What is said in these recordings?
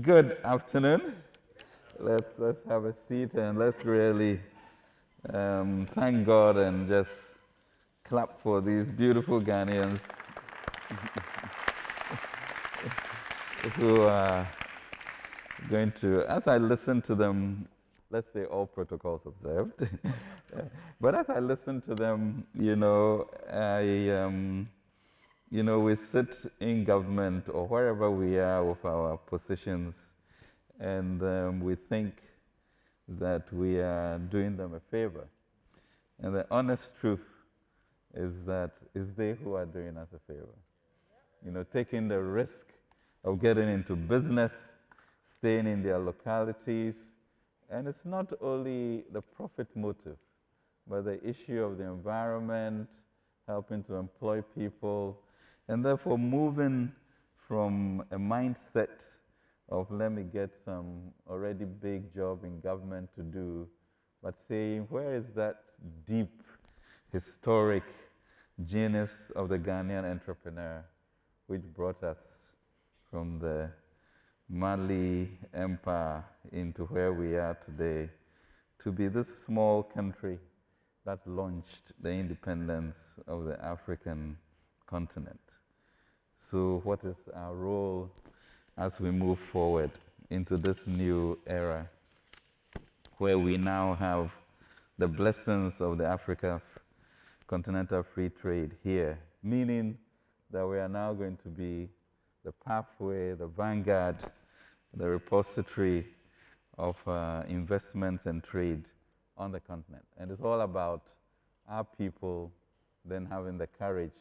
Good afternoon. Let's have a seat and let's really thank God and just clap for these beautiful Ghanaians who are going to, as I listen to them, let's say all protocols observed. But as I listen to them, we sit in government or wherever we are with our positions, and we think that we are doing them a favor. And the honest truth is that it's they who are doing us a favor. Taking the risk of getting into business, staying in their localities, and it's not only the profit motive, but the issue of the environment, helping to employ people, and therefore moving from a mindset of let me get some already big job in government to do, but saying where is that deep, historic genius of the Ghanaian entrepreneur which brought us from the Mali Empire into where we are today, to be this small country that launched the independence of the African continent. So what is our role as we move forward into this new era where we now have the blessings of the Africa continental free trade here, meaning that we are now going to be the pathway, the vanguard, the repository of investments and trade on the continent. And it's all about our people then having the courage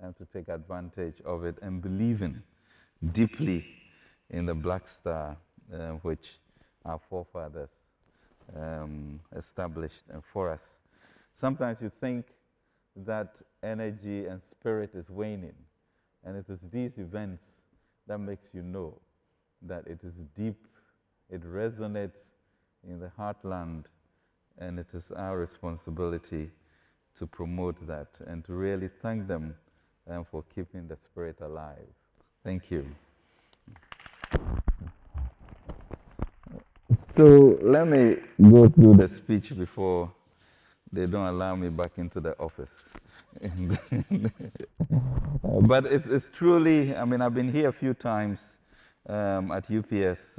and to take advantage of it and believing deeply in the Black Star, which our forefathers established for us. Sometimes you think that energy and spirit is waning, and it is these events that makes you know that it is deep, it resonates in the heartland, and it is our responsibility to promote that and to really thank them for keeping the spirit alive. Thank you. So let me go through the speech before they don't allow me back into the office. But it's truly, I've been here a few times at UPS,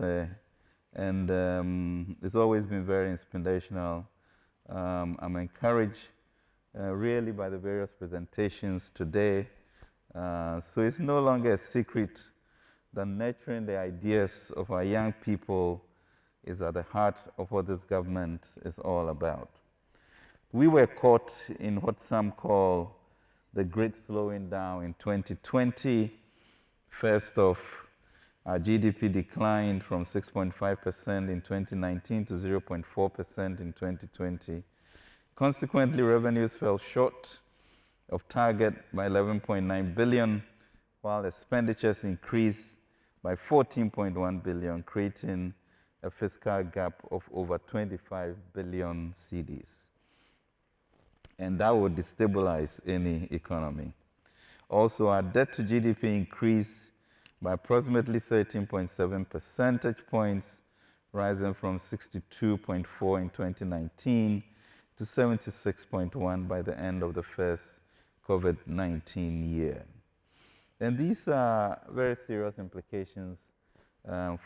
and it's always been very inspirational. I'm encouraged really by the various presentations today. So it's no longer a secret that nurturing the ideas of our young people is at the heart of what this government is all about. We were caught in what some call the great slowing down in 2020. First off, our GDP declined from 6.5% in 2019 to 0.4% in 2020. Consequently, revenues fell short of target by 11.9 billion, while expenditures increased by 14.1 billion, creating a fiscal gap of over 25 billion cedis. And that would destabilize any economy. Also, our debt to GDP increased by approximately 13.7 percentage points, rising from 62.4 in 2019 to 76.1 by the end of the first COVID-19 year. And these are very serious implications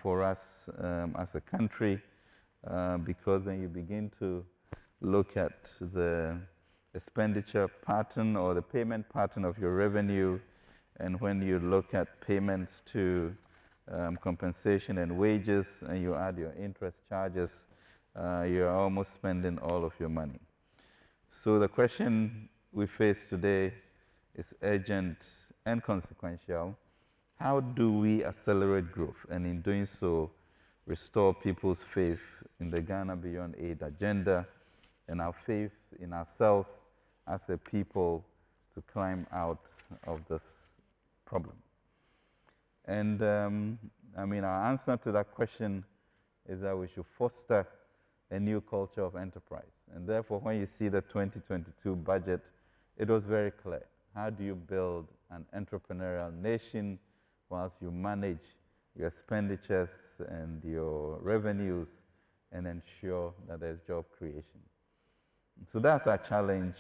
for us as a country, because then you begin to look at the expenditure pattern or the payment pattern of your revenue, and when you look at payments to compensation and wages, and you add your interest charges, you're almost spending all of your money. So the question we face today is urgent and consequential. How do we accelerate growth, and in doing so, restore people's faith in the Ghana Beyond Aid agenda and our faith in ourselves as a people to climb out of this problem? And our answer to that question is that we should foster a new culture of enterprise. And therefore, when you see the 2022 budget, it was very clear. How do you build an entrepreneurial nation whilst you manage your expenditures and your revenues and ensure that there's job creation. So that's our challenge,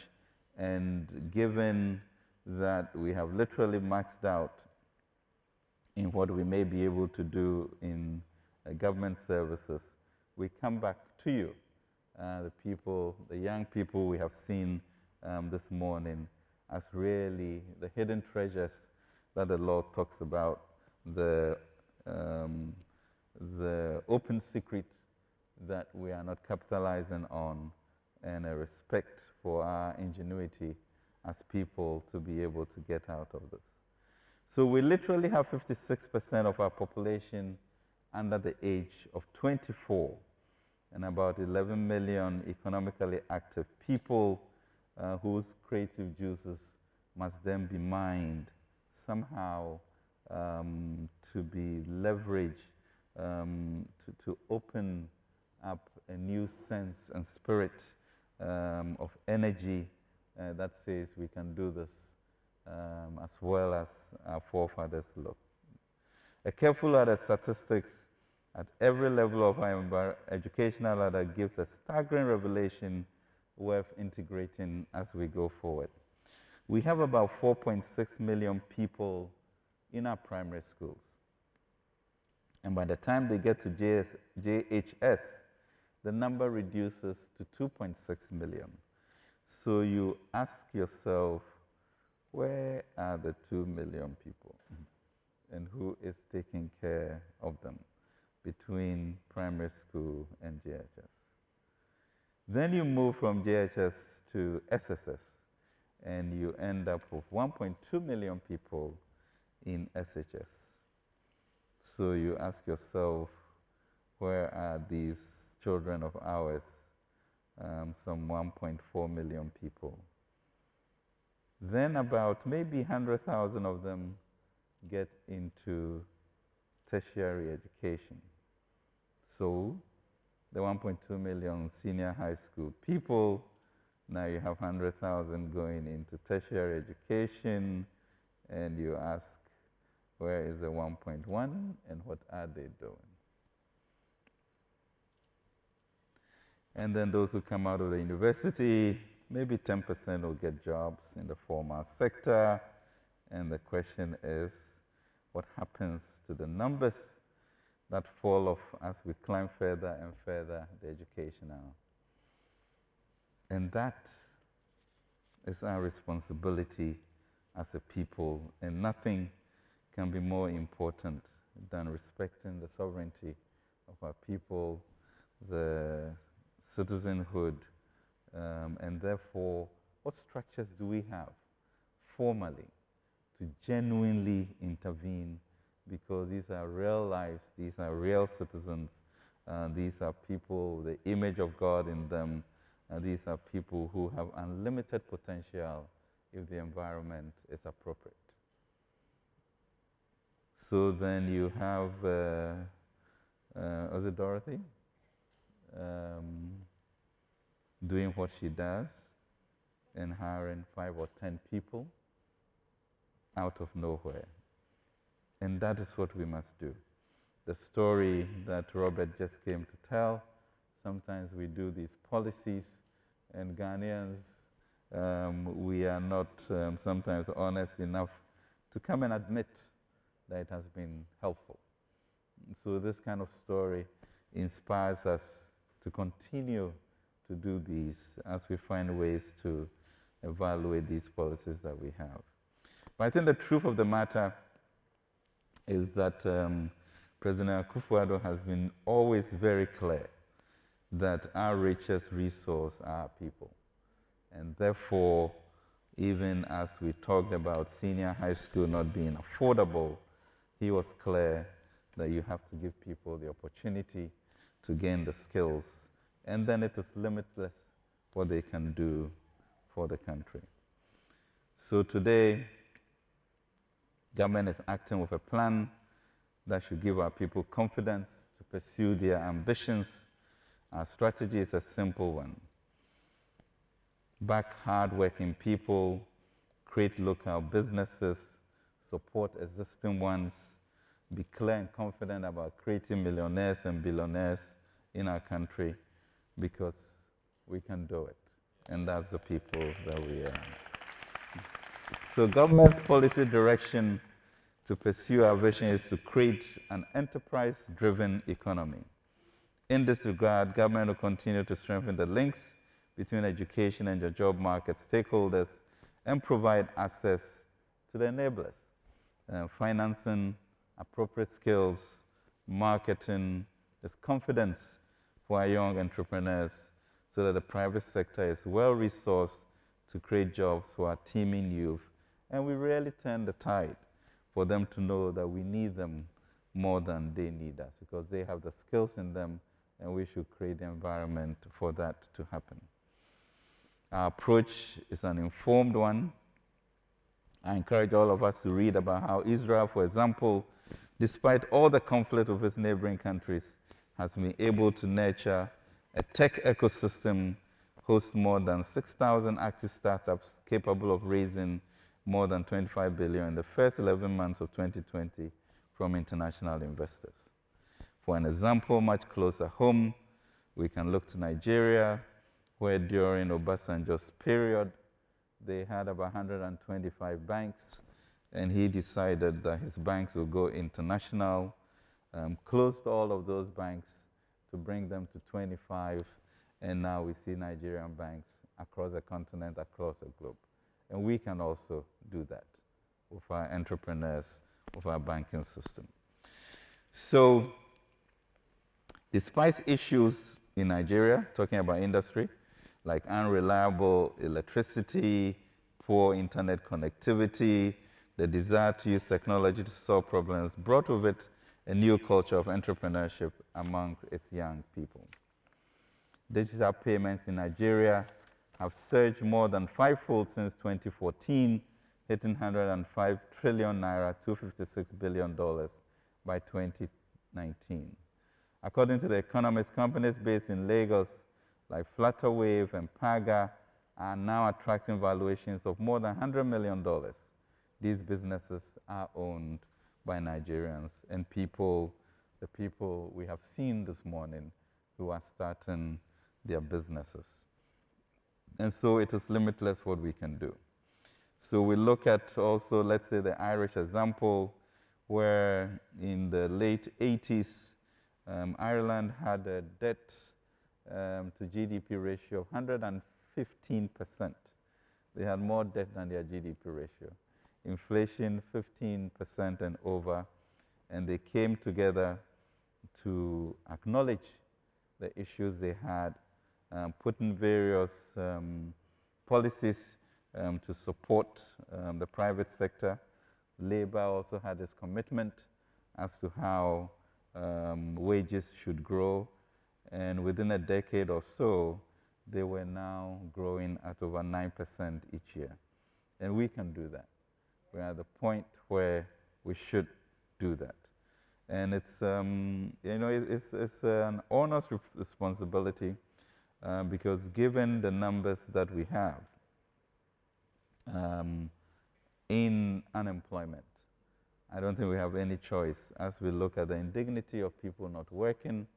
and given that we have literally maxed out in what we may be able to do in government services, we come back to you, the people, the young people we have seen this morning, as really the hidden treasures that the Lord talks about, the open secret that we are not capitalizing on, and a respect for our ingenuity as people to be able to get out of this. So we literally have 56% of our population under the age of 24, and about 11 million economically active people whose creative juices must then be mined somehow to be leveraged to open up a new sense and spirit of energy that says we can do this as well as our forefathers look. A careful look at statistics at every level of our educational ladder gives a staggering revelation worth integrating as we go forward. We have about 4.6 million people in our primary schools. And by the time they get to JHS, the number reduces to 2.6 million. So you ask yourself, where are the 2 million people? And who is taking care of them between primary school and JHS? Then you move from JHS to SSS, and you end up with 1.2 million people in SHS. So you ask yourself, where are these children of ours, some 1.4 million people? Then about maybe 100,000 of them get into tertiary education. So the 1.2 million senior high school people, now you have 100,000 going into tertiary education, and you ask, where is the 1.1 and what are they doing? And then those who come out of the university, maybe 10% will get jobs in the formal sector. And the question is, what happens to the numbers that fall off as we climb further and further the educational? And that is our responsibility as a people, and nothing can be more important than respecting the sovereignty of our people, the citizenhood, and therefore, what structures do we have formally to genuinely intervene? Because these are real lives, these are real citizens, these are people with the image of God in them, and these are people who have unlimited potential if the environment is appropriate. So then you have, was it Dorothy? Doing what she does and hiring 5 or 10 people out of nowhere. And that is what we must do. The story that Robert just came to tell, sometimes we do these policies, and Ghanaians, we are not sometimes honest enough to come and admit that it has been helpful. So this kind of story inspires us to continue to do these as we find ways to evaluate these policies that we have. But I think the truth of the matter is that President Akufo-Addo has been always very clear that our richest resource are our people. And therefore, even as we talked about senior high school not being affordable, he was clear that you have to give people the opportunity to gain the skills, and then it is limitless what they can do for the country. So today, government is acting with a plan that should give our people confidence to pursue their ambitions. Our strategy is a simple one. Back hard-working people, create local businesses, support existing ones, be clear and confident about creating millionaires and billionaires in our country, because we can do it. And that's the people that we are. So government's policy direction to pursue our vision is to create an enterprise-driven economy. In this regard, government will continue to strengthen the links between education and the job market stakeholders and provide access to the enablers, financing, appropriate skills, marketing, there's confidence for our young entrepreneurs so that the private sector is well-resourced to create jobs for our teeming youth. And we really turn the tide for them to know that we need them more than they need us, because they have the skills in them, and we should create the environment for that to happen. Our approach is an informed one. I encourage all of us to read about how Israel, for example, despite all the conflict of its neighboring countries, has been able to nurture a tech ecosystem, host more than 6,000 active startups capable of raising more than 25 billion in the first 11 months of 2020 from international investors. For an example much closer home, we can look to Nigeria, where during Obasanjo's period, they had about 125 banks, and he decided that his banks would go international, closed all of those banks to bring them to 25, and now we see Nigerian banks across the continent, across the globe. And we can also do that with our entrepreneurs, with our banking system. So, despite issues in Nigeria, talking about industry, like unreliable electricity, poor internet connectivity, the desire to use technology to solve problems brought with it a new culture of entrepreneurship amongst its young people. Digital payments in Nigeria have surged more than fivefold since 2014, hitting 105 trillion naira, $256 billion by 2019. According to the economist, companies based in Lagos like Flutterwave and Paga are now attracting valuations of more than $100 million. These businesses are owned by Nigerians and the people we have seen this morning who are starting their businesses. And so it is limitless what we can do. So we look at also, let's say, the Irish example, where in the late 80s, Ireland had a debt to GDP ratio of 115%. They had more debt than their GDP ratio. Inflation 15% and over, and they came together to acknowledge the issues they had, put in various policies to support the private sector. Labour also had its commitment as to how wages should grow, and within a decade or so, they were now growing at over 9% each year. And we can do that. We're at the point where we should do that. And it's, it's an honest responsibility because given the numbers that we have in unemployment, I don't think we have any choice as we look at the indignity of people not working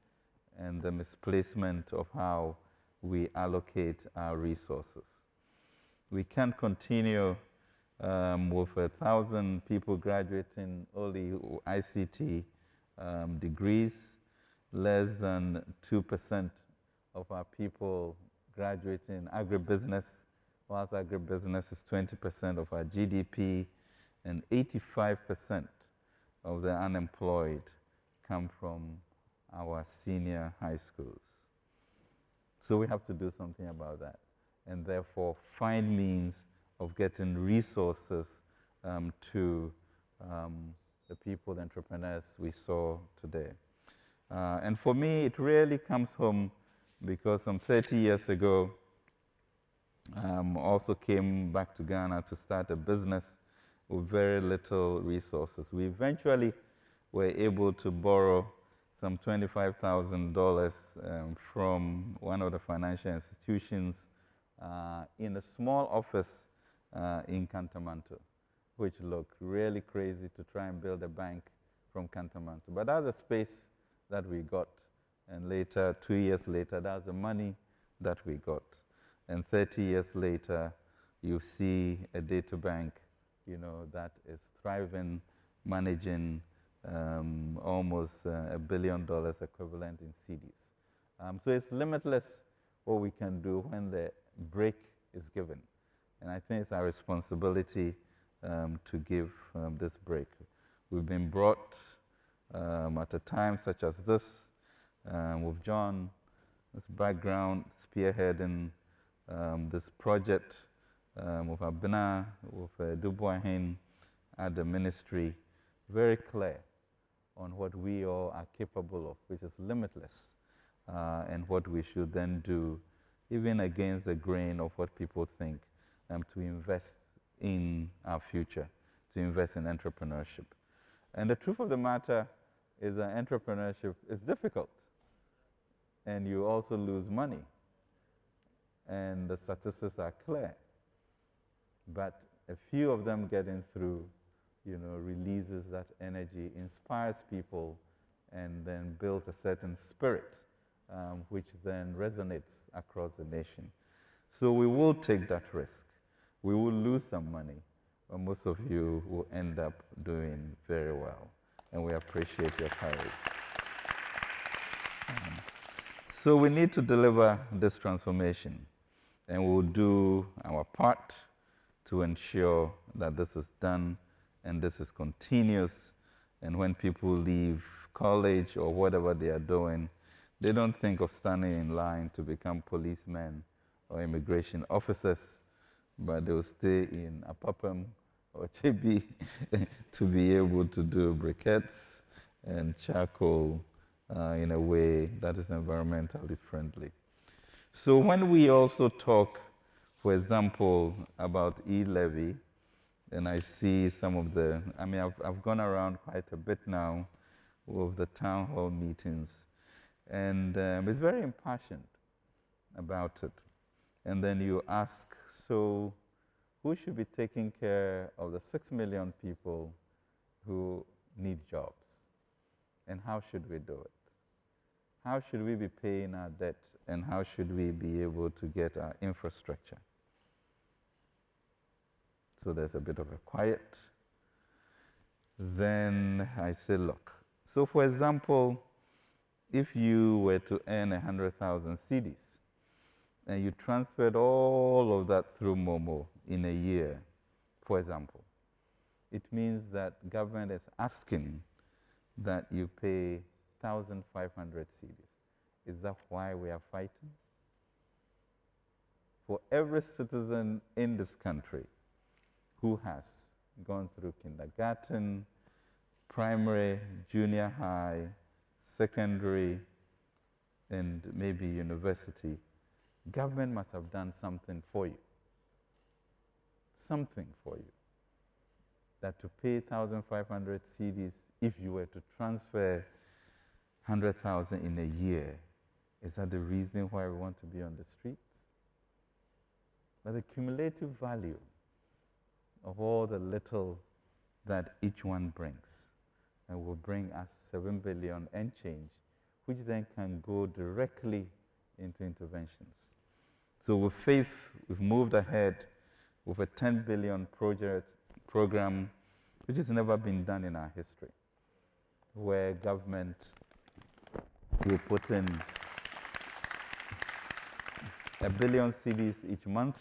and the misplacement of how we allocate our resources. We can't continue with 1,000 people graduating only ICT degrees, less than 2% of our people graduating agribusiness, whilst agribusiness is 20% of our GDP, and 85% of the unemployed come from our senior high schools. So we have to do something about that, and therefore find means of getting resources to the people, the entrepreneurs we saw today. And for me, it really comes home because some 30 years ago, also came back to Ghana to start a business with very little resources. We eventually were able to borrow some $25,000 from one of the financial institutions in a small office in Cantamanto, which looked really crazy to try and build a bank from Kantamanto. But that's the space that we got. And later, 2 years later, that's the money that we got. And 30 years later, you see a data bank, that is thriving, managing almost $1 billion equivalent in CDs. So it's limitless what we can do when the break is given. And I think it's our responsibility to give this break. We've been brought at a time such as this with John, this background, spearheading this project with Abena, with Dubois at the ministry, very clear on what we all are capable of, which is limitless, and what we should then do, even against the grain of what people think, to invest in our future, to invest in entrepreneurship. And the truth of the matter is that entrepreneurship is difficult, and you also lose money, and the statistics are clear. But a few of them getting through, releases that energy, inspires people, and then builds a certain spirit, which then resonates across the nation. So we will take that risk. We will lose some money, but most of you will end up doing very well. And we appreciate your courage. So we need to deliver this transformation, and we'll do our part to ensure that this is done and this is continuous. And when people leave college or whatever they are doing, they don't think of standing in line to become policemen or immigration officers, but they'll stay in Apapam or Chebi to be able to do briquettes and charcoal in a way that is environmentally friendly. So when we also talk, for example, about e-levy, and I see some of the, I've gone around quite a bit now with the town hall meetings, and it's very impassioned about it. And then you ask, so who should be taking care of the 6 million people who need jobs? And how should we do it? How should we be paying our debt? And how should we be able to get our infrastructure? So there's a bit of a quiet. Then I say, look, so for example, if you were to earn 100,000 cedis, and you transferred all of that through Momo in a year, for example, it means that government is asking that you pay 1,500 cedis. Is that why we are fighting? For every citizen in this country who has gone through kindergarten, primary, junior high, secondary, and maybe university, government must have done something for you. Something for you. That to pay 1,500 cedis, if you were to transfer 100,000 in a year, is that the reason why we want to be on the streets? But the cumulative value of all the little that each one brings, and will bring us 7 billion and change, which then can go directly into interventions. So with faith, we've moved ahead with a 10 billion program, which has never been done in our history, where government will put in 1 billion cedis each month,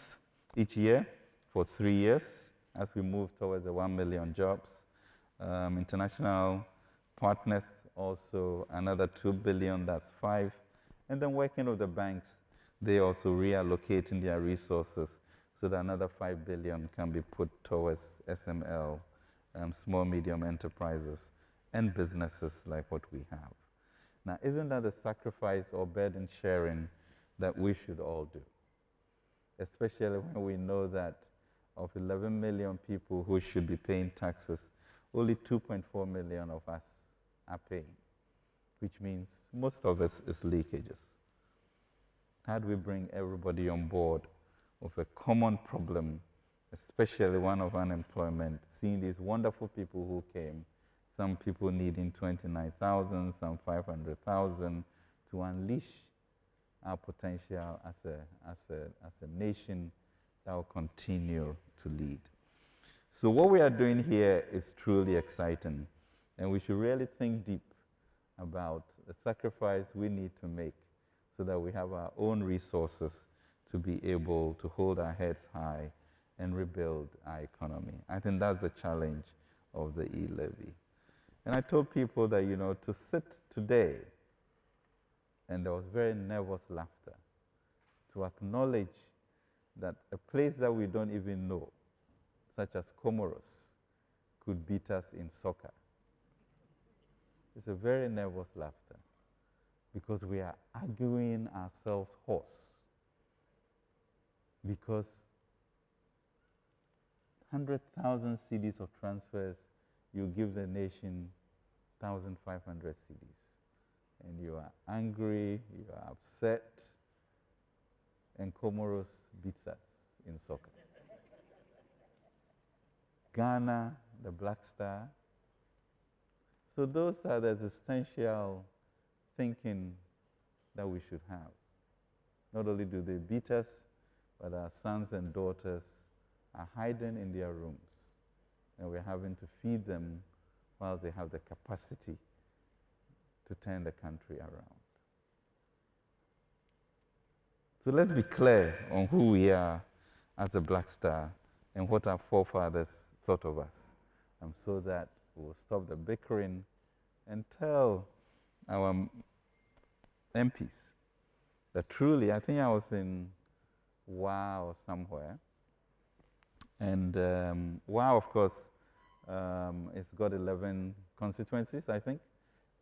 each year, for 3 years, as we move towards the 1 million jobs. International partners also another 2 billion, that's 5. And then working with the banks, they also reallocating their resources so that another 5 billion can be put towards SML, small, medium enterprises, and businesses like what we have. Now, isn't that a sacrifice or burden sharing that we should all do? Especially when we know that of 11 million people who should be paying taxes, only 2.4 million of us are paying, which means most of it is leakages. How do we bring everybody on board with a common problem, especially one of unemployment, seeing these wonderful people who came, some people needing 29,000, some 500,000 to unleash our potential as a nation that will continue to lead. So what we are doing here is truly exciting, and we should really think deep about the sacrifice we need to make so that we have our own resources to be able to hold our heads high and rebuild our economy. I think that's the challenge of the e-levy. And I told people that, to sit today, and there was very nervous laughter, to acknowledge that a place that we don't even know, such as Comoros, could beat us in soccer. It's a very nervous laughter because we are arguing ourselves hoarse. Because 100,000 cedis of transfers, you give the nation 1,500 cedis. And you are angry, you are upset, and Comoros beats us in soccer. Ghana, the Black Star. So those are the existential thinking that we should have. Not only do they beat us, but our sons and daughters are hiding in their rooms, and we're having to feed them while they have the capacity to turn the country around. So let's be clear on who we are as the Black Star and what our forefathers thought of us, so that we'll stop the bickering and tell our MPs that truly, I think I was in WOW or somewhere, and WOW, of course, it's got 11 constituencies, I think.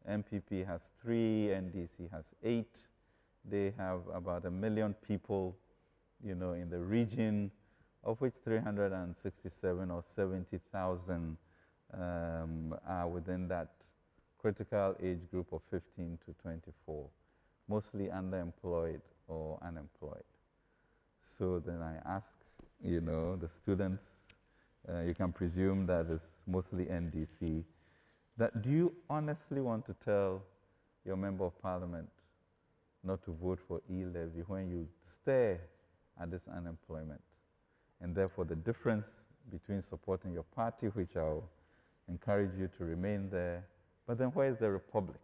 MPP has 3, NDC has 8. They have about 1 million people, in the region, of which 367 or 70,000 are within that critical age group of 15 to 24, mostly underemployed or unemployed. So then I ask, the students, you can presume that it's mostly NDC, that do you honestly want to tell your member of parliament not to vote for e-levy when you stare at this unemployment? And therefore the difference between supporting your party, which I'll encourage you to remain there, but then where is the republic?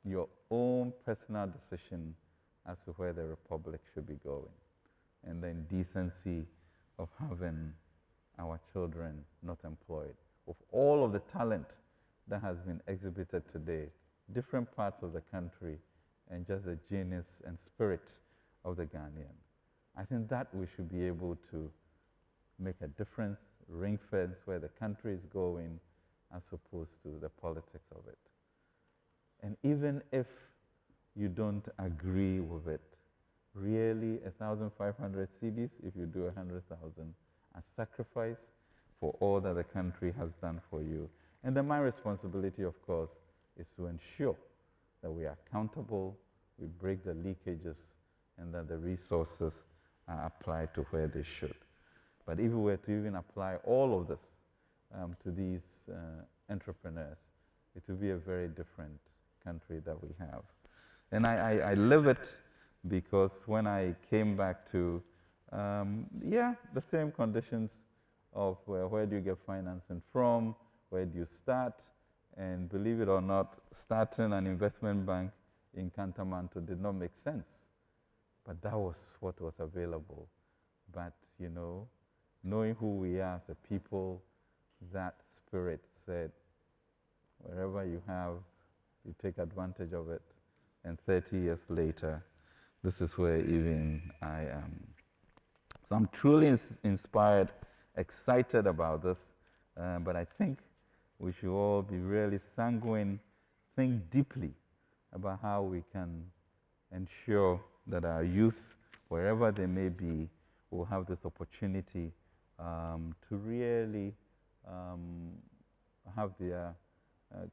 Your own personal decision as to where the republic should be going. And then decency of having our children not employed. Of all of the talent that has been exhibited today, different parts of the country, and just the genius and spirit of the Ghanaian. I think that we should be able to make a difference, ring fence where the country is going, as opposed to the politics of it. And even if you don't agree with it, really 1,500 cedis, if you do 100,000, a sacrifice for all that the country has done for you. And then my responsibility, of course, is to ensure that we are accountable, we break the leakages, and that the resources are applied to where they should. But if we were to even apply all of this to these entrepreneurs, it would be a very different country that we have. And I live it because when I came back to, the same conditions of where do you get financing from, where do you start, and believe it or not, starting an investment bank in Kantamanto did not make sense. But that was what was available. But, knowing who we are as a people, that spirit said, wherever you have, you take advantage of it. And 30 years later, this is where even I am. So I'm truly inspired, excited about this, but I think we should all be really sanguine, think deeply about how we can ensure that our youth, wherever they may be, will have this opportunity to really have their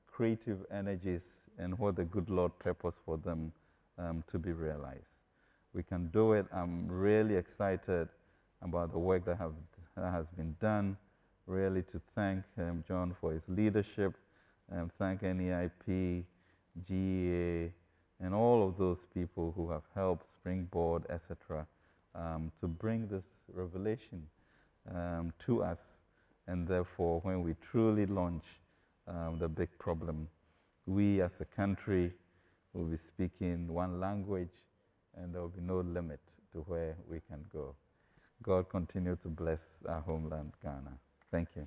creative energies and what the good Lord purposed for them to be realized. We can do it. I'm really excited about the work that has been done really to thank John for his leadership, thank NEIP, GEA, and all of those people who have helped Springboard, etc., to bring this revelation to us. And therefore, when we truly launch the big problem, we as a country will be speaking one language, and there will be no limit to where we can go. God continue to bless our homeland, Ghana. Thank you.